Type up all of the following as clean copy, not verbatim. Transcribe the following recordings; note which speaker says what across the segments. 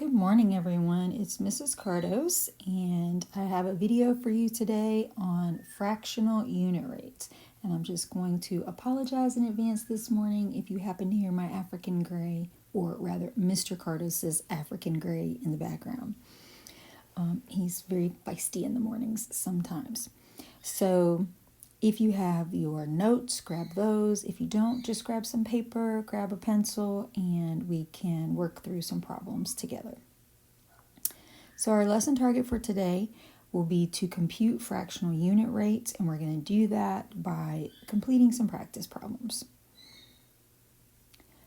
Speaker 1: Good morning, everyone. It's Mrs. Kardos, and I have a video for you today on fractional unit rates. And I'm just going to apologize in advance this morning if you happen to hear my African gray, or rather Mr. Kardos's African gray in the background. He's very feisty in the mornings sometimes. So if you have your notes, grab those. If you don't, just grab some paper, grab a pencil, and we can work through some problems together. So our lesson target for today will be to compute fractional unit rates, and we're going to do that by completing some practice problems.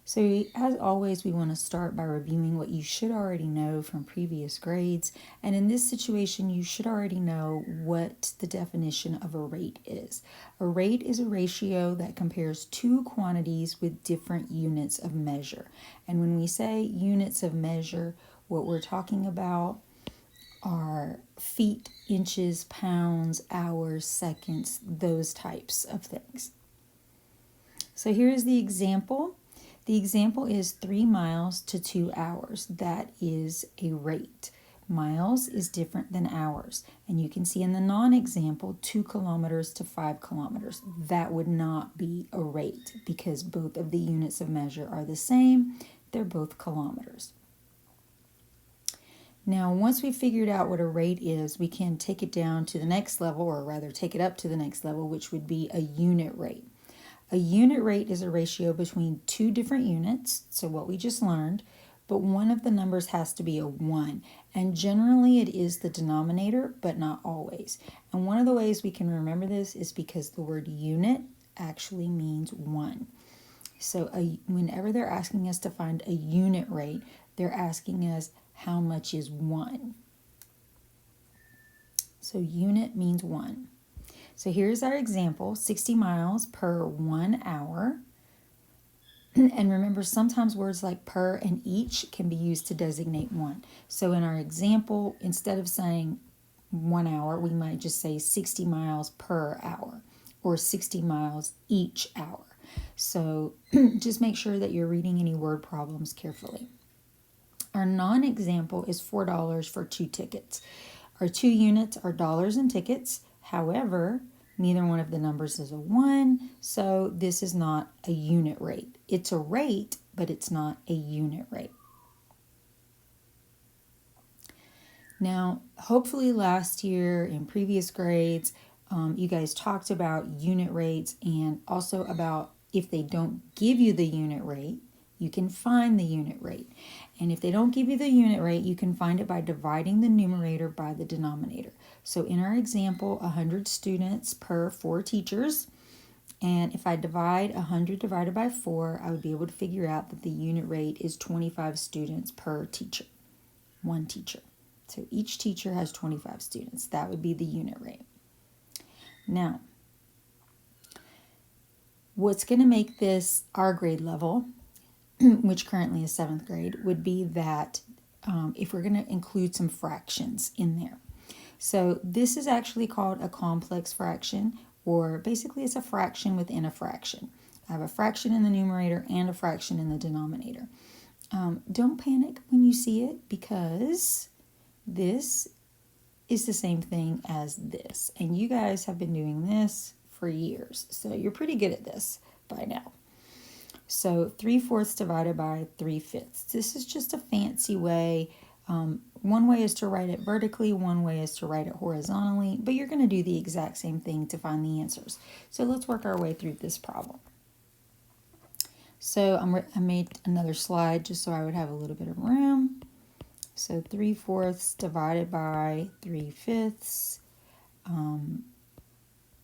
Speaker 1: So as always, we want to start by reviewing what you should already know from previous grades. And in this situation, you should already know what the definition of a rate is. A rate is a ratio that compares two quantities with different units of measure. And when we say units of measure, what we're talking about are feet, inches, pounds, hours, seconds, those types of things. So here is the example. The example is 3 miles to 2 hours. That is a rate. Miles is different than hours. And you can see in the non-example 2 kilometers to 5 kilometers. That would not be a rate because both of the units of measure are the same. They're both kilometers. Now, once we've figured out what a rate is, we can take it down to the next level, or rather take it up to the next level, which would be a unit rate. A unit rate is a ratio between two different units, so what we just learned, but one of the numbers has to be a 1. And generally it is the denominator, but not always. And one of the ways we can remember this is because the word unit actually means 1. So whenever they're asking us to find a unit rate, they're asking us how much is 1. So unit means 1. So here's our example, 60 miles per 1 hour. And remember, sometimes words like per and each can be used to designate 1. So in our example, instead of saying 1 hour, we might just say 60 miles per hour or 60 miles each hour. So just make sure that you're reading any word problems carefully. Our non-example is $4 for 2 tickets. Our 2 units are dollars and tickets. However, neither one of the numbers is a 1, so this is not a unit rate. It's a rate, but it's not a unit rate. Now, hopefully last year in previous grades, you guys talked about unit rates and also about if they don't give you the unit rate, you can find the unit rate. And if they don't give you the unit rate, you can find it by dividing the numerator by the denominator. So in our example, 100 students per 4 teachers. And if I divide 100 divided by 4, I would be able to figure out that the unit rate is 25 students per teacher, 1 teacher. So each teacher has 25 students. That would be the unit rate. Now, what's going to make this our grade level, which currently is 7th grade, would be that if we're going to include some fractions in there. So this is actually called a complex fraction, or basically it's a fraction within a fraction. I have a fraction in the numerator and a fraction in the denominator. Don't panic when you see it, because this is the same thing as this. And you guys have been doing this for years, so you're pretty good at this by now. So 3/4 divided by 3/5. This is just a fancy way. One way is to write it vertically, one way is to write it horizontally, but you're going to do the exact same thing to find the answers. So let's work our way through this problem. So I made another slide just so I would have a little bit of room. So 3/4 divided by 3/5.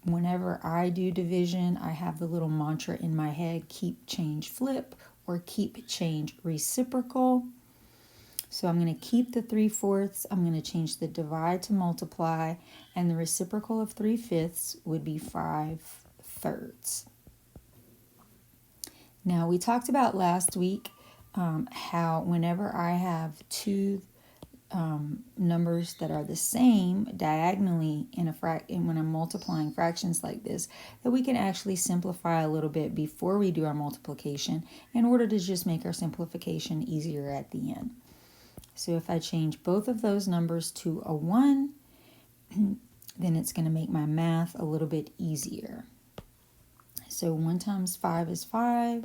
Speaker 1: Whenever I do division, I have the little mantra in my head, keep, change, flip, or keep, change, reciprocal. So I'm going to keep the 3/4. I'm going to change the divide to multiply, and the reciprocal of 3/5 would be 5/3. Now, we talked about last week how whenever I have two numbers that are the same diagonally and when I'm multiplying fractions like this, that we can actually simplify a little bit before we do our multiplication in order to just make our simplification easier at the end. So if I change both of those numbers to a 1, then it's going to make my math a little bit easier. So 1 times 5 is 5,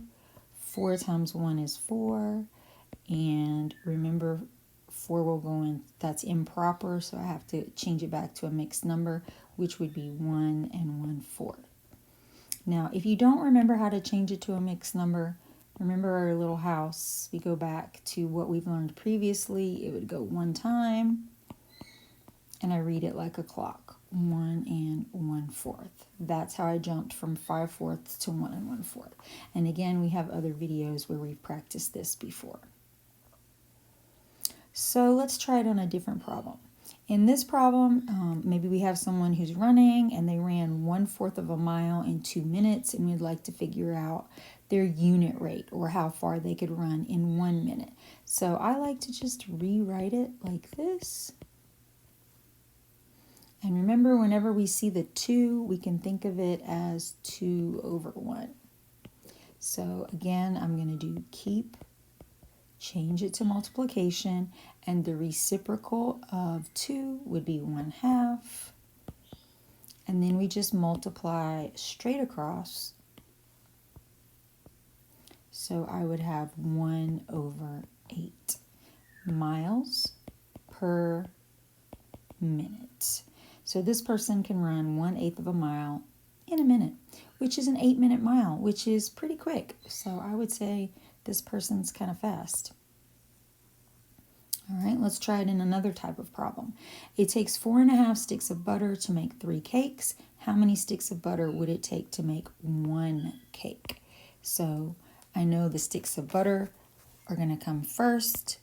Speaker 1: 4 times 1 is 4, and remember 4 will go in, that's improper, so I have to change it back to a mixed number, which would be 1 and 1/4. Now, if you don't remember how to change it to a mixed number, remember our little house. We go back to what we've learned previously. It would go 1 time, and I read it like a clock, 1 and 1/4. That's how I jumped from 5/4 to 1 and 1/4. And again, we have other videos where we've practiced this before. So let's try it on a different problem. In this problem, maybe we have someone who's running and they ran 1/4 of a mile in 2 minutes, and we'd like to figure out their unit rate, or how far they could run in 1 minute. So I like to just rewrite it like this. And remember, whenever we see the 2, we can think of it as 2 over 1. So again, I'm going to do keep, change it to multiplication, and the reciprocal of 2 would be 1/2. And then we just multiply straight across. So I would have 1 over 8 miles per minute. So this person can run 1/8 of a mile in a minute, which is an 8-minute mile, which is pretty quick. So I would say this person's kind of fast. All right, let's try it in another type of problem. It takes 4.5 sticks of butter to make 3 cakes. How many sticks of butter would it take to make 1 cake? So I know the sticks of butter are going to come first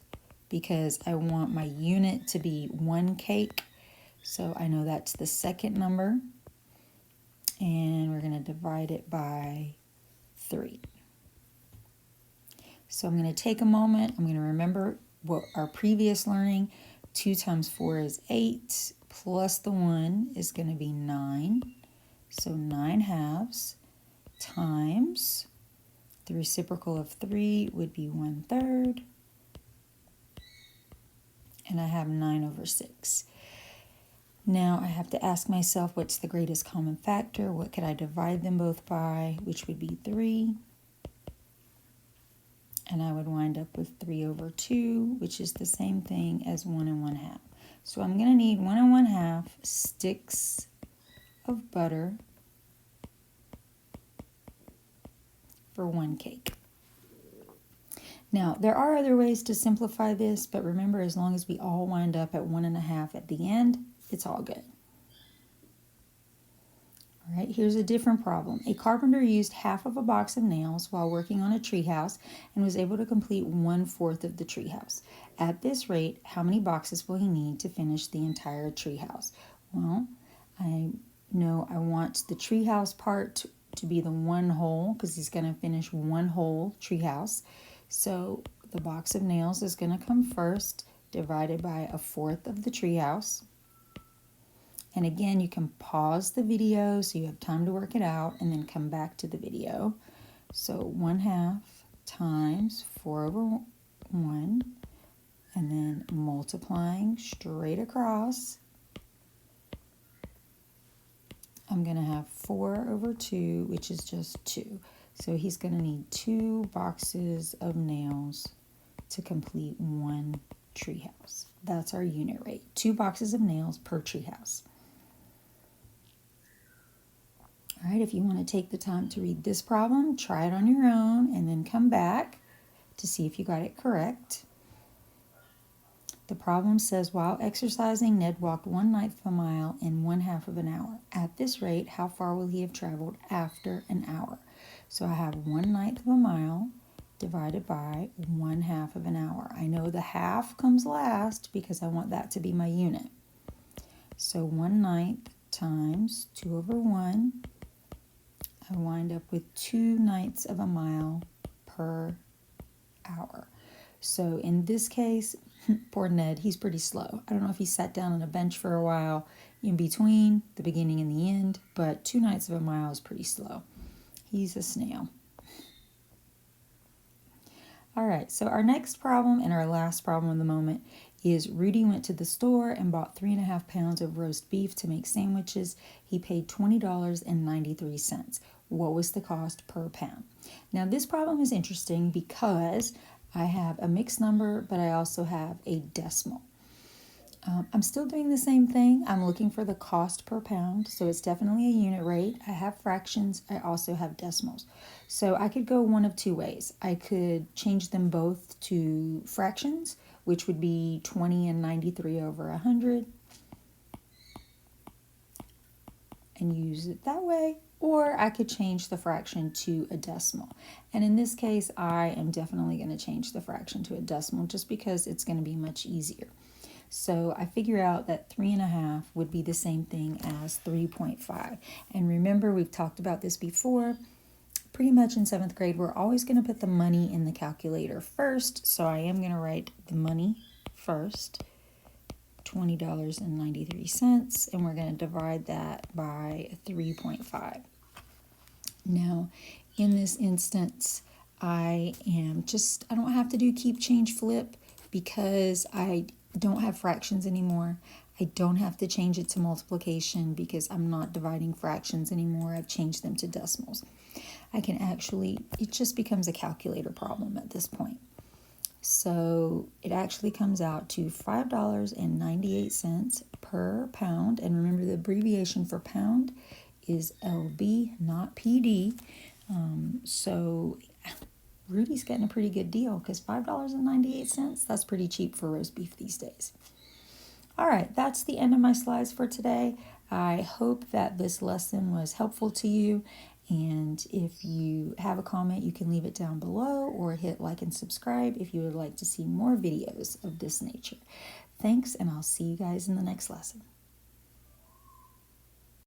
Speaker 1: because I want my unit to be 1 cake. So I know that's the second number, and we're going to divide it by 3. So I'm going to take a moment. I'm going to remember what our previous learning. 2 times 4 is 8, plus the 1 is going to be 9. So 9/2 times the reciprocal of 3 would be 1/3. And I have 9 over 6. Now I have to ask myself, what's the greatest common factor? What could I divide them both by? Which would be 3. And I would wind up with 3 over 2, which is the same thing as 1 and 1/2. So I'm going to need 1 and 1/2 sticks of butter for 1 cake. Now, there are other ways to simplify this, but remember, as long as we all wind up at 1 1/2 at the end, it's all good. All right, here's a different problem. A carpenter used half of a box of nails while working on a treehouse and was able to complete 1/4 of the treehouse. At this rate, how many boxes will he need to finish the entire treehouse? Well, I know I want the treehouse part to be the 1 whole, because he's going to finish 1 whole treehouse. So the box of nails is going to come first, divided by 1/4 of the treehouse. And again, you can pause the video so you have time to work it out and then come back to the video. So 1/2 times 4 over 1, and then multiplying straight across. I'm going to have 4 over 2, which is just 2. So he's going to need 2 boxes of nails to complete 1 treehouse. That's our unit rate. 2 boxes of nails per treehouse. All right, if you want to take the time to read this problem, try it on your own, and then come back to see if you got it correct. The problem says, while exercising, Ned walked 1/9 of a mile in 1/2 of an hour. At this rate, how far will he have traveled after an hour? So I have 1/9 of a mile divided by 1/2 of an hour. I know the half comes last because I want that to be my unit. So 1/9 times 2 over 1, I wind up with 2/9 of a mile per hour. So in this case, poor Ned, he's pretty slow. I don't know if he sat down on a bench for a while in between the beginning and the end, but 2/9 of a mile is pretty slow. He's a snail. All right, so our next problem and our last problem of the moment is Rudy went to the store and bought 3.5 pounds of roast beef to make sandwiches. He paid $20.93. What was the cost per pound? Now, this problem is interesting because I have a mixed number, but I also have a decimal. I'm still doing the same thing. I'm looking for the cost per pound, so it's definitely a unit rate. I have fractions. I also have decimals. So I could go one of two ways. I could change them both to fractions, which would be 20 and 93 over 100, and use it that way. Or I could change the fraction to a decimal. And in this case, I am definitely going to change the fraction to a decimal just because it's going to be much easier. So I figure out that 3.5 would be the same thing as 3.5. And remember, we've talked about this before. Pretty much in 7th grade, we're always going to put the money in the calculator first. So I am going to write the money first, $20.93, and we're going to divide that by 3.5. Now, in this instance, I don't have to do keep, change, flip because I don't have fractions anymore. I don't have to change it to multiplication because I'm not dividing fractions anymore. I've changed them to decimals. It just becomes a calculator problem at this point. So it actually comes out to $5.98 per pound. And remember, the abbreviation for pound is LB, not PD. So Rudy's getting a pretty good deal because $5.98, that's pretty cheap for roast beef these days. All right, that's the end of my slides for today. I hope that this lesson was helpful to you. And if you have a comment, you can leave it down below or hit like and subscribe if you would like to see more videos of this nature. Thanks, and I'll see you guys in the next lesson.